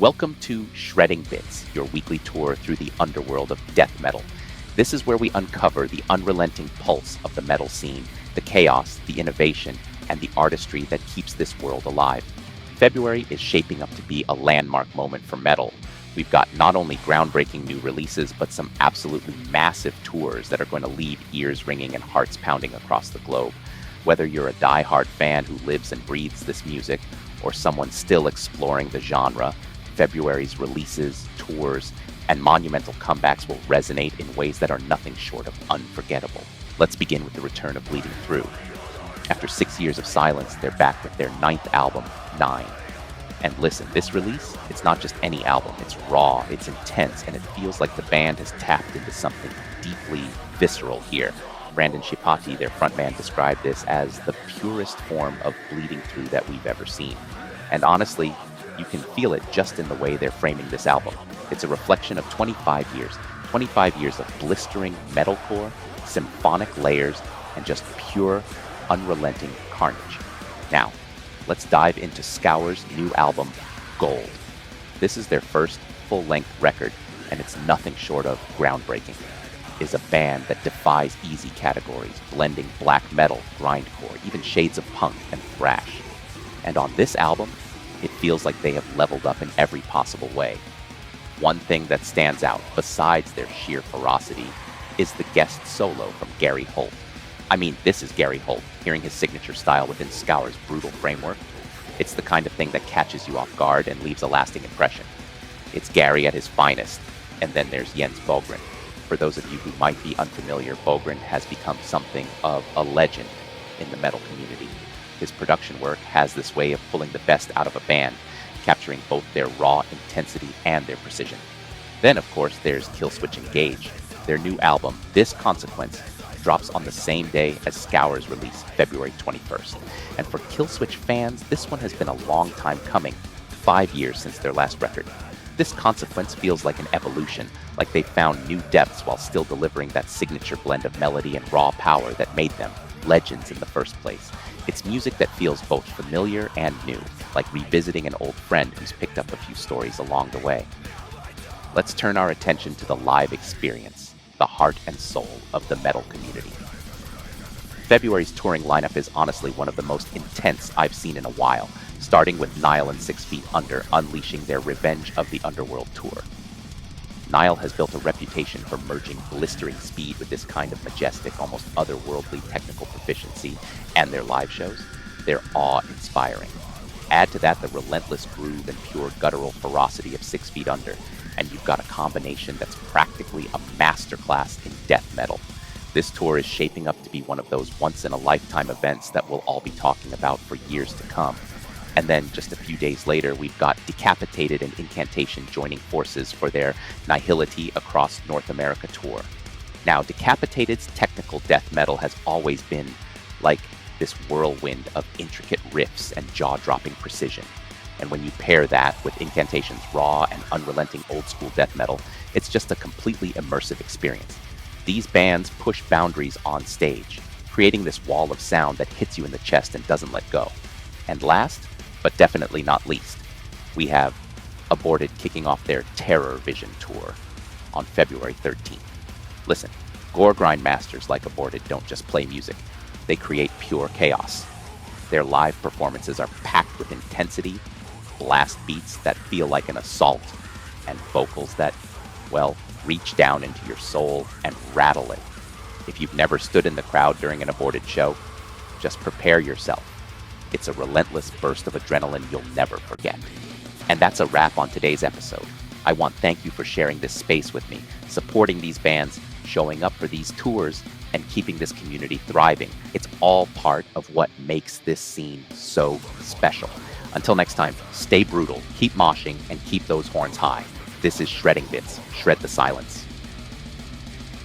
Welcome to Shredding Bits, your weekly tour through the underworld of death metal. This is where we uncover the unrelenting pulse of the metal scene, the chaos, the innovation, and the artistry that keeps this world alive. February is shaping up to be a landmark moment for metal. We've got not only groundbreaking new releases, but some absolutely massive tours that are going to leave ears ringing and hearts pounding across the globe. Whether you're a die-hard fan who lives and breathes this music, or someone still exploring the genre, February's releases, tours, and monumental comebacks will resonate in ways that are nothing short of unforgettable. Let's begin with the return of Bleeding Through. After 6 years of silence, they're back with their 9th album, 9. And listen, this release, it's not just any album, it's raw, it's intense, and it feels like the band has tapped into something deeply visceral here. Brandon Shipati, their frontman, described this as the purest form of bleeding through that we've ever seen. And honestly, you can feel it just in the way they're framing this album. It's a reflection of 25 years of blistering metalcore, symphonic layers, and just pure, unrelenting carnage. Now, let's dive into Scour's new album, Gold. This is their first full-length record, and it's nothing short of groundbreaking. Is a band that defies easy categories, blending black metal, grindcore, even shades of punk and thrash. And on this album, it feels like they have leveled up in every possible way. One thing that stands out, besides their sheer ferocity, is the guest solo from Gary Holt. I mean, this is Gary Holt, hearing his signature style within Scour's brutal framework. It's the kind of thing that catches you off guard and leaves a lasting impression. It's Gary at his finest, and then there's Jens Bogren. For those of you who might be unfamiliar, Bogren has become something of a legend in the metal community. His production work has this way of pulling the best out of a band, capturing both their raw intensity and their precision. Then, of course, there's Killswitch Engage. Their new album, This Consequence, drops on the same day as Scour's release, February 21st. And for Killswitch fans, this one has been a long time coming, 5 years since their last record. This Consequence feels like an evolution, like they found new depths while still delivering that signature blend of melody and raw power that made them legends in the first place. It's music that feels both familiar and new, like revisiting an old friend who's picked up a few stories along the way. Let's turn our attention to the live experience, the heart and soul of the metal community. February's touring lineup is honestly one of the most intense I've seen in a while, starting with Nile and 6 Feet Under unleashing their Revenge of the Underworld tour. Nile has built a reputation for merging blistering speed with this kind of majestic, almost otherworldly technical proficiency, and their live shows, they're awe-inspiring. Add to that the relentless groove and pure guttural ferocity of 6 Feet Under, and you've got a combination that's practically a masterclass in death metal. This tour is shaping up to be one of those once-in-a-lifetime events that we'll all be talking about for years to come. And then just a few days later, we've got Decapitated and Incantation joining forces for their Nihility Across North America tour. Now, Decapitated's technical death metal has always been like this whirlwind of intricate riffs and jaw-dropping precision. And when you pair that with Incantation's raw and unrelenting old-school death metal, it's just a completely immersive experience. These bands push boundaries on stage, creating this wall of sound that hits you in the chest and doesn't let go. And last, but definitely not least, we have Aborted kicking off their Terror Vision tour on February 13th. Listen, gore grind masters like Aborted don't just play music, they create pure chaos. Their live performances are packed with intensity, blast beats that feel like an assault, and vocals that, well, reach down into your soul and rattle it. If you've never stood in the crowd during an Aborted show, just prepare yourself. It's a relentless burst of adrenaline you'll never forget. And that's a wrap on today's episode. I want to thank you for sharing this space with me, supporting these bands, showing up for these tours, and keeping this community thriving. It's all part of what makes this scene so special. Until next time, stay brutal, keep moshing, and keep those horns high. This is Shredding Bits. Shred the silence.